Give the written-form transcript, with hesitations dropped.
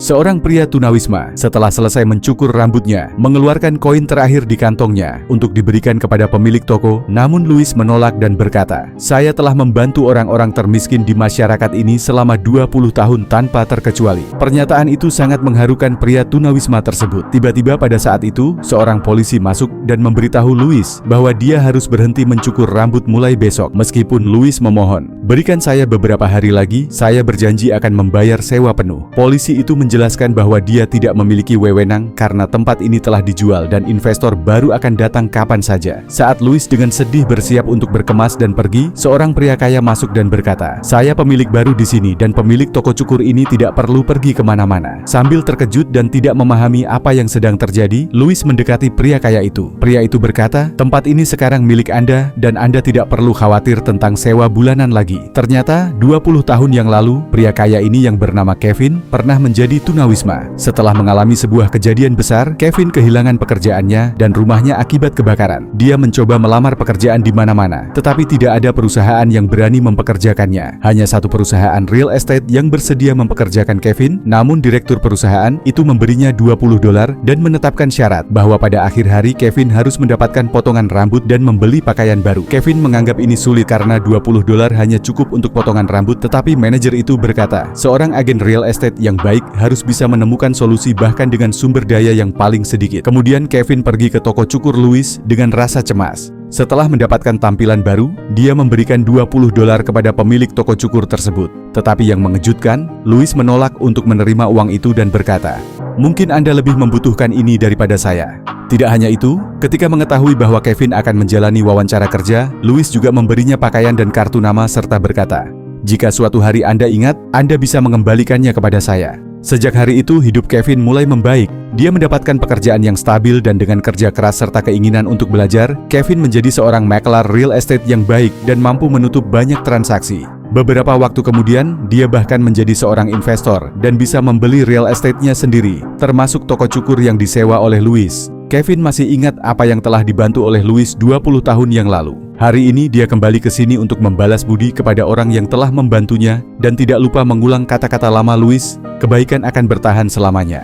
Seorang pria tunawisma setelah selesai mencukur rambutnya, mengeluarkan koin terakhir di kantongnya untuk diberikan kepada pemilik toko, namun Louis menolak dan berkata, "Saya telah membantu orang-orang termiskin di masyarakat ini selama 20 tahun tanpa terkecuali." Pernyataan itu sangat mengharukan pria tunawisma tersebut. Tiba-tiba pada saat itu, seorang polisi masuk dan memberitahu Louis bahwa dia harus berhenti mencukur rambut mulai besok. Meskipun Louis memohon, "Berikan saya beberapa hari lagi, saya berjanji akan membayar sewa penuh." Polisi itu menjelaskan bahwa dia tidak memiliki wewenang karena tempat ini telah dijual dan investor baru akan datang kapan saja. Saat Louis dengan sedih bersiap untuk berkemas dan pergi, seorang pria kaya masuk dan berkata, "Saya pemilik baru di sini dan pemilik toko cukur ini tidak perlu pergi kemana-mana." Sambil terkejut dan tidak memahami apa yang sedang terjadi, Louis mendekati pria kaya itu. Pria itu berkata, "Tempat ini sekarang milik Anda dan Anda tidak perlu khawatir tentang sewa bulanan lagi." Ternyata 20 tahun yang lalu, pria kaya ini yang bernama Kevin pernah menjadi tunawisma. Setelah mengalami sebuah kejadian besar, Kevin kehilangan pekerjaannya dan rumahnya akibat kebakaran. Dia mencoba melamar pekerjaan di mana-mana, tetapi tidak ada perusahaan yang berani mempekerjakannya. Hanya satu perusahaan real estate yang bersedia mempekerjakan Kevin, namun direktur perusahaan itu memberinya $20 dan menetapkan syarat bahwa pada akhir hari Kevin harus mendapatkan potongan rambut dan membeli pakaian baru. Kevin menganggap ini sulit karena $20 hanya cukup untuk potongan rambut, tetapi manajer itu berkata, seorang agen real estate yang baik harus bisa menemukan solusi bahkan dengan sumber daya yang paling sedikit. Kemudian Kevin pergi ke toko cukur Louis dengan rasa cemas. Setelah mendapatkan tampilan baru, dia memberikan $20 kepada pemilik toko cukur tersebut. Tetapi yang mengejutkan, Louis menolak untuk menerima uang itu dan berkata, "Mungkin Anda lebih membutuhkan ini daripada saya." Tidak hanya itu, ketika mengetahui bahwa Kevin akan menjalani wawancara kerja, Louis juga memberinya pakaian dan kartu nama serta berkata, "Jika suatu hari Anda ingat, Anda bisa mengembalikannya kepada saya." Sejak hari itu, hidup Kevin mulai membaik. Dia mendapatkan pekerjaan yang stabil dan dengan kerja keras serta keinginan untuk belajar, Kevin menjadi seorang maklar real estate yang baik dan mampu menutup banyak transaksi. Beberapa waktu kemudian, dia bahkan menjadi seorang investor dan bisa membeli real estate-nya sendiri, termasuk toko cukur yang disewa oleh Louis. Kevin masih ingat apa yang telah dibantu oleh Louis 20 tahun yang lalu. Hari ini dia kembali ke sini untuk membalas budi kepada orang yang telah membantunya dan tidak lupa mengulang kata-kata lama Louis, "Kebaikan akan bertahan selamanya."